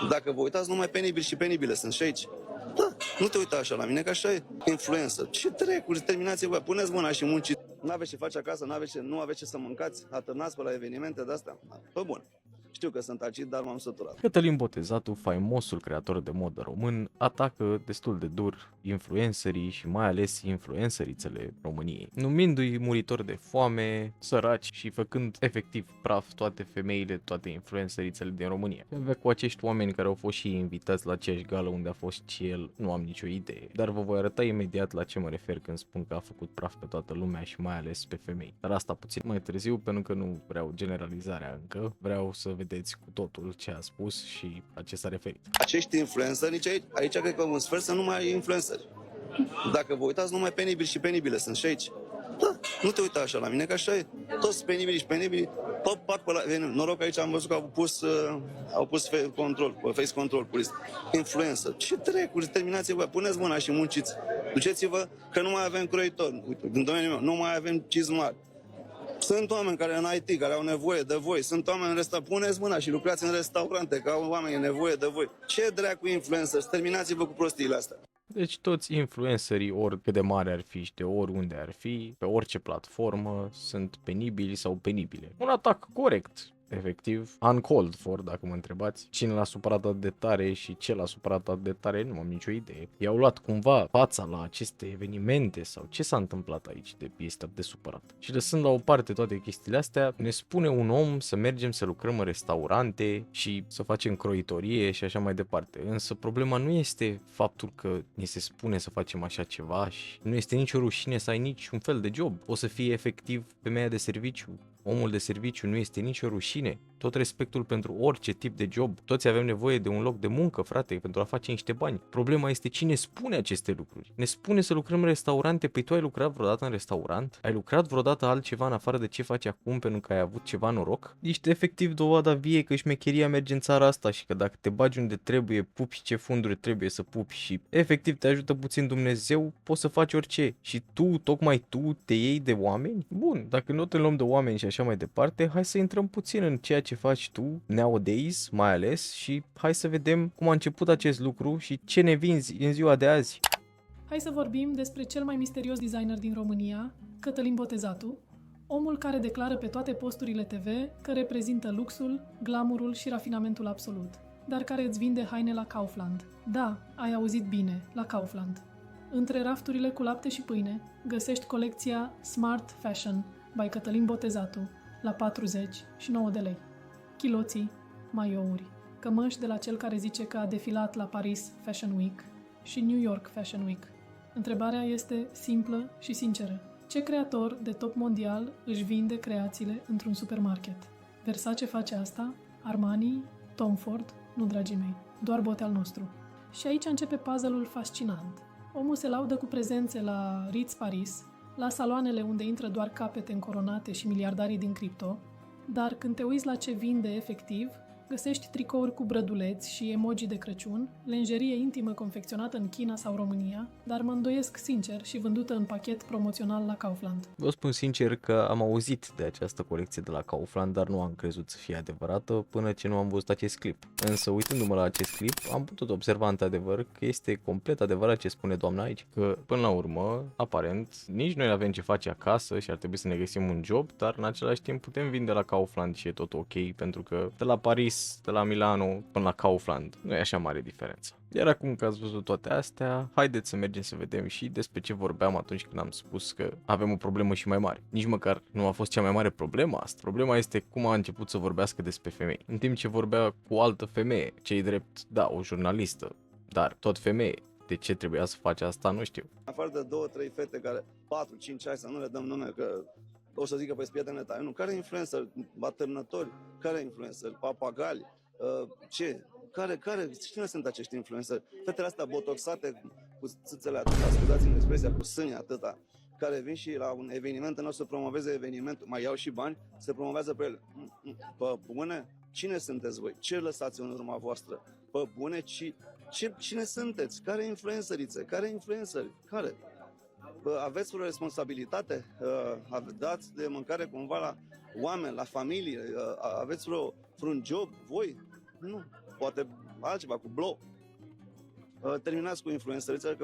Dacă vă uitați, numai penibili și penibile sunt și aici. Da, nu te uita așa la mine, că așa e influencer. Ce trecuri, terminați-vă, puneți mâna și munciți. N-aveți ce face acasă, nu aveți ce să mâncați, atârnați pe la evenimente de-astea. Pe bun. Știu că sunt acid, dar m-am săturat. Cătălin Botezatu, faimosul creator de modă român, atacă destul de dur influencerii și mai ales influencerițele României, numindu-i muritori de foame, săraci și făcând efectiv praf toate femeile, toate influencerițele din România. Avea cu acești oameni care au fost și invitați la aceeași gală unde a fost și el, nu am nicio idee, dar vă voi arăta imediat la ce mă refer când spun că a făcut praf pe toată lumea și mai ales pe femei. Dar asta puțin mai târziu, pentru că nu vreau generalizarea încă, vreau să vedeți cu totul ce a spus și la ce s-a referit. Acești influenceri, nici aici cred că un sfert să nu mai influenceri. Dacă vă uitați, numai penibili și penibile sunt și aici. Da, nu te uita așa la mine, că așa e. Toți penibili și penibili, pac pe la... Noroc că aici am văzut că au pus face control police. Influencer. Ce trecuri, terminați-vă, puneți mâna și munciți. Duceți-vă că nu mai avem croitori. Uite, în domeniul meu, nu mai avem cizmari. Sunt oameni care în IT, care au nevoie de voi. Sunt oameni în restaurant. Puneți mâna și lucrați în restaurante, că au oameni nevoie de voi. Ce dracu influencers? Terminați-vă cu prostiile astea. Deci toți influencerii, oricât de mari ar fi și de oriunde ar fi, pe orice platformă, sunt penibili sau penibile. Un atac corect, efectiv, uncalled for, dacă mă întrebați. Cine l-a supărat atât de tare și ce l-a supărat atât de tare, nu am nicio idee. I-au luat cumva fața la aceste evenimente sau ce s-a întâmplat aici de este atât de supărat. Și lăsând la o parte toate chestiile astea, ne spune un om să mergem să lucrăm în restaurante și să facem croitorie și așa mai departe. Însă problema nu este faptul că ni se spune să facem așa ceva și nu este nicio rușine să ai niciun fel de job. O să fie efectiv femeia de serviciu. Omul de serviciu nu este nicio rușine. Tot respectul pentru orice tip de job. Toți avem nevoie de un loc de muncă, frate, pentru a face niște bani. Problema este cine spune aceste lucruri. Ne spune să lucrăm în restaurante. Păi tu ai lucrat vreodată în restaurant? Ai lucrat vreodată altceva în afară de ce faci acum pentru că ai avut ceva noroc? Ești efectiv dovada vie că șmecheria merge în țara asta și că dacă te bagi unde trebuie, pupi ce funduri trebuie să pupi și efectiv te ajută puțin Dumnezeu, poți să faci orice. Și tu, tocmai tu, te iei de oameni? Bun, dacă nu te luăm de oameni și așa mai departe, hai să intrăm puțin în ceea ce faci tu, nowadays, mai ales, și hai să vedem cum a început acest lucru și ce ne vinzi în ziua de azi. Hai să vorbim despre cel mai misterios designer din România, Cătălin Botezatu, omul care declară pe toate posturile TV că reprezintă luxul, glamurul și rafinamentul absolut, dar care îți vinde haine la Kaufland. Da, ai auzit bine, la Kaufland. Între rafturile cu lapte și pâine găsești colecția Smart Fashion by Cătălin Botezatu la 49 de lei. Chiloții, maiouri, cămăși de la cel care zice că a defilat la Paris Fashion Week și New York Fashion Week. Întrebarea este simplă și sinceră. Ce creator de top mondial își vinde creațiile într-un supermarket? Versace face asta? Armani? Tom Ford? Nu, dragii mei, doar bote al nostru. Și aici începe puzzle-ul fascinant. Omul se laudă cu prezențe la Ritz Paris, la saloanele unde intră doar capete încoronate și miliardarii din cripto, dar când te uiți la ce vinde efectiv, găsești tricouri cu brăduleți și emoji de Crăciun, lenjerie intimă confecționată în China sau România, dar mă îndoiesc sincer și vândută în pachet promoțional la Kaufland. Vă spun sincer că am auzit de această colecție de la Kaufland, dar nu am crezut să fie adevărată până ce nu am văzut acest clip. Însă uitându-mă la acest clip, am putut observa într-adevăr că este complet adevărat ce spune doamna aici, că până la urmă, aparent, nici noi nu avem ce face acasă și ar trebui să ne găsim un job, dar în același timp putem vinde la Kaufland și e tot ok, pentru că de la Paris, de la Milano până la Kaufland nu e așa mare diferență. Iar acum că ați văzut toate astea, haideți să mergem să vedem și despre ce vorbeam atunci când am spus că avem o problemă și mai mare. Nici măcar nu a fost cea mai mare problemă asta. Problema este cum a început să vorbească despre femei. În timp ce vorbea cu o altă femeie, ce-i drept, da, o jurnalistă, dar tot femeie. De ce trebuia să faci asta, nu știu. Afară de 2-3 fete care 4-5 ani să nu le dăm nume, că o să zică, păi prietene tale. Nu, care influencer? Atârnători? Care influencer? Papagali? Cine sunt acești influenceri? Fetele astea botoxate cu țâțele atâta, scuzați-mi expresia, cu sâni atâta, care vin și la un eveniment, în să promoveze evenimentul, mai iau și bani, se promovează pe ele. Pă bune? Cine sunteți voi? Ce lăsați în urma voastră? Pă bune? Cine sunteți? Care influencerițe? Care influenceri? Care? Aveți o responsabilitate? Dați de mâncare cumva la oameni, la familie? Aveți vreun job? Voi? Nu. Poate altceva, cu blow. Terminați cu influențărița,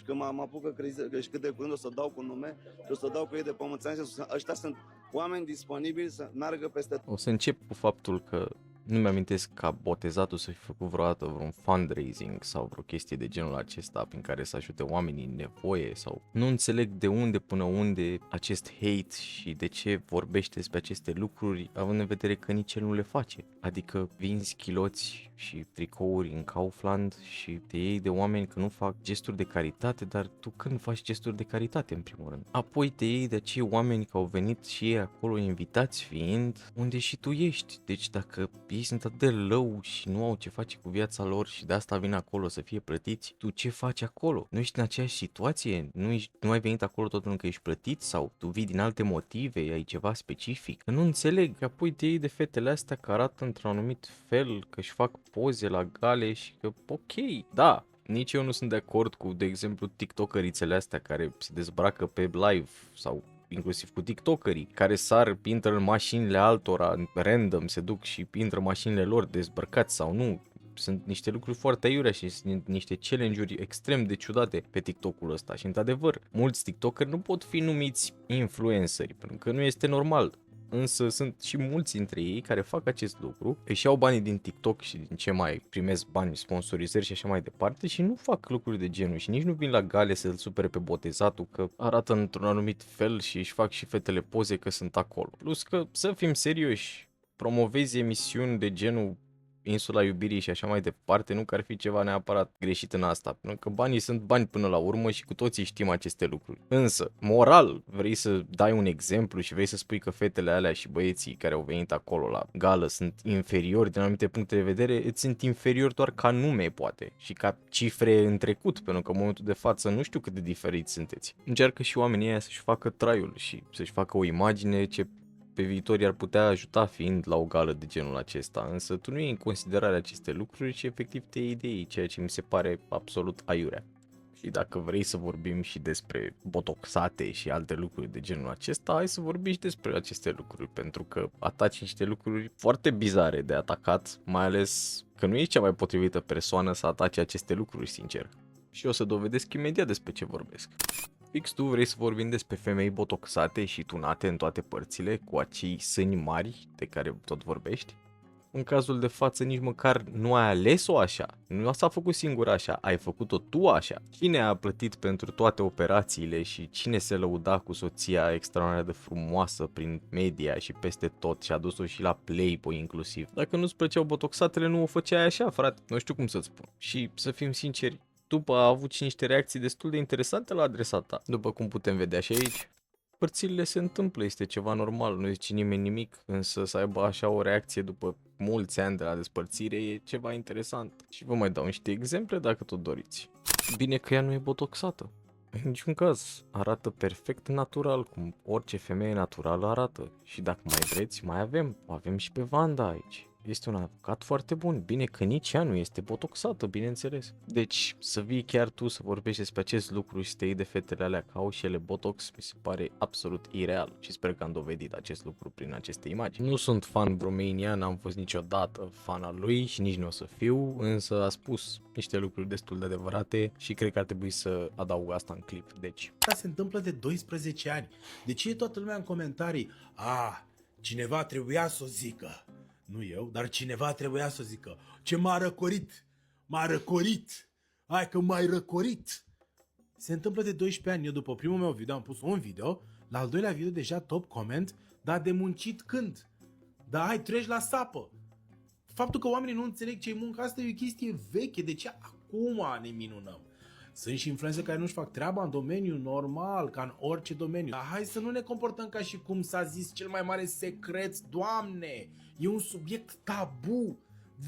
că mă apucă că și cât de curând o să dau cu nume și o să dau cu ei de pămânțani și ăștia sunt oameni disponibili să meargă peste. O să încep cu faptul că nu mi-amintesc ca botezatul să fi făcut vreodată vreun fundraising sau vreo chestie de genul acesta prin care să ajute oamenii în nevoie sau nu înțeleg de unde până unde acest hate și de ce vorbește despre aceste lucruri având în vedere că nici el nu le face. Adică vinzi chiloți și tricouri în Kaufland și te iei de oameni că nu fac gesturi de caritate, dar tu când faci gesturi de caritate în primul rând? Apoi te iei de acei oameni că au venit și ei acolo invitați fiind unde și tu ești. Deci dacă ei sunt atât de lău și nu au ce face cu viața lor și de asta vin acolo să fie plătiți, tu ce faci acolo? Nu ești în aceeași situație? Nu ai venit acolo tot pentru că ești plătit sau tu vii din alte motive, ai ceva specific? Nu înțeleg. Apoi te iei de fetele astea că arată într-un anumit fel, că își fac poze la gale și că ok, da. Nici eu nu sunt de acord cu, de exemplu, tiktokerițele astea care se dezbracă pe live sau inclusiv cu tiktokerii care sar, intră în mașinile altora, random, se duc și intră în mașinile lor dezbrăcați sau nu. Sunt niște lucruri foarte aiurea și sunt niște challenge-uri extrem de ciudate pe TikTok-ul ăsta și într-adevăr, mulți tiktokeri nu pot fi numiți influenceri pentru că nu este normal. Însă sunt și mulți dintre ei care fac acest lucru, își iau banii din TikTok și din ce mai primesc bani, sponsorizări și așa mai departe și nu fac lucruri de genul și nici nu vin la gale să-l supere pe botezatul că arată într-un anumit fel și își fac și fetele poze că sunt acolo. Plus că, să fim serioși, promovezi emisiuni de genul Insula Iubirii și așa mai departe, nu că ar fi ceva neapărat greșit în asta, pentru că banii sunt bani până la urmă și cu toții știm aceste lucruri. Însă, moral, vrei să dai un exemplu și vrei să spui că fetele alea și băieții care au venit acolo la gală sunt inferiori din anumite puncte de vedere, îți sunt inferiori doar ca nume, poate, și ca cifre în trecut, pentru că în momentul de față nu știu cât de diferiți sunteți. Încearcă și oamenii ăia să-și facă traiul și să-și facă o imagine ce pe viitor i-ar putea ajuta fiind la o gală de genul acesta, însă tu nu iei în considerare aceste lucruri și efectiv te iei de ei, ceea ce mi se pare absolut aiurea. Și dacă vrei să vorbim și despre botoxate și alte lucruri de genul acesta, hai să vorbim și despre aceste lucruri, pentru că ataci niște lucruri foarte bizare de atacat, mai ales că nu ești cea mai potrivită persoană să ataci aceste lucruri, sincer. Și o să dovedesc imediat despre ce vorbesc. Fix tu vrei să vorbim despre femei botoxate și tunate în toate părțile, cu acei sâni mari de care tot vorbești? În cazul de față nici măcar nu ai ales-o așa, nu s-a făcut singur așa, ai făcut-o tu așa. Cine a plătit pentru toate operațiile și cine se lăuda cu soția extraordinar de frumoasă prin media și peste tot și a dus-o și la Playboy inclusiv? Dacă nu-ți plăceau botoxatele, nu o făceai așa, frate, nu știu cum să-ți spun. Și să fim sinceri, după a avut și niște reacții destul de interesante la adresa ta, după cum putem vedea și aici. Părțile se întâmplă, este ceva normal, nu zice nimeni nimic, însă să aibă așa o reacție după mulți ani de la despărțire e ceva interesant. Și vă mai dau niște exemple dacă tot doriți. Bine că ea nu e botoxată. În niciun caz, arată perfect natural, cum orice femeie naturală arată. Și dacă mai vreți, mai avem și pe Vanda aici. Este un avocat foarte bun, bine că nici ea nu este botoxată, bineînțeles. Deci, să vii chiar tu să vorbești despre acest lucru și să te iei de fetele alea că au și ele botox, mi se pare absolut ireal și sper că am dovedit acest lucru prin aceste imagini. Nu sunt fan Romania, n-am fost niciodată fan al lui și nici nu o să fiu, însă a spus niște lucruri destul de adevărate și cred că ar trebui să adaug asta în clip, deci. Asta se întâmplă de 12 ani. De ce e toată lumea în comentarii? Cineva trebuia să o zică. Nu eu, dar cineva trebuia să zică. Ce m-a răcorit! M-a răcorit! Hai că m-ai răcorit! Se întâmplă de 12 ani. Eu după primul meu video am pus un video, la al doilea video deja top comment, dar de muncit când? Dar hai, treci la sapă! Faptul că oamenii nu înțeleg ce-i muncă, asta e o chestie veche. De ce acum ne minunăm? Sunt și influențe care nu-și fac treaba în domeniu normal, ca în orice domeniu. Dar hai să nu ne comportăm ca și cum s-a zis cel mai mare secret, Doamne! E un subiect tabu.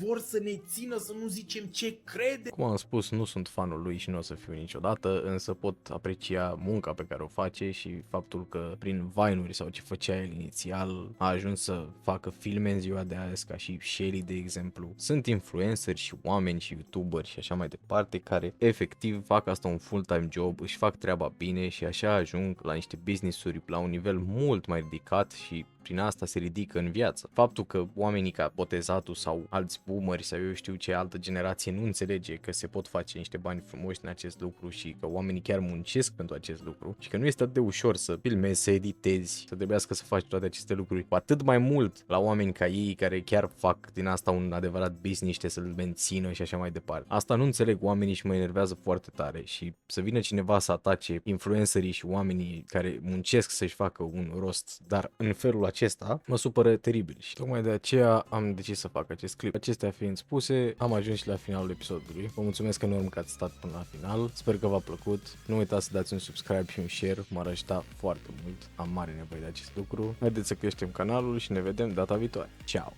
Vor să ne țină să nu zicem ce crede. Cum am spus, nu sunt fanul lui și nu o să fiu niciodată, însă pot aprecia munca pe care o face și faptul că prin Vine-uri sau ce făcea el inițial a ajuns să facă filme în ziua de azi, ca și Shelly de exemplu. Sunt influenceri și oameni și youtuberi și așa mai departe care efectiv fac asta un full-time job, își fac treaba bine și așa ajung la niște business-uri la un nivel mult mai ridicat și prin asta se ridică în viață. Faptul că oamenii ca botezatul sau alți boomeri sau eu știu ce altă generație nu înțelege că se pot face niște bani frumoși în acest lucru și că oamenii chiar muncesc pentru acest lucru și că nu este atât de ușor să filmezi, să editezi, să trebuiască să faci toate aceste lucruri, cu atât mai mult la oameni ca ei care chiar fac din asta un adevărat business, să-l mențină și așa mai departe. Asta nu înțeleg oamenii și mă enervează foarte tare și să vină cineva să atace influencerii și oamenii care muncesc să-și facă un rost, dar în felul acesta mă supără teribil și tocmai de aceea am decis să fac acest clip. Acestea fiind spuse, am ajuns și la finalul episodului. Vă mulțumesc enorm că ați stat până la final. Sper că v-a plăcut. Nu uitați să dați un subscribe și un share, m-ar ajuta foarte mult. Am mare nevoie de acest lucru. Haideți să creștem canalul și ne vedem data viitoare. Ciao!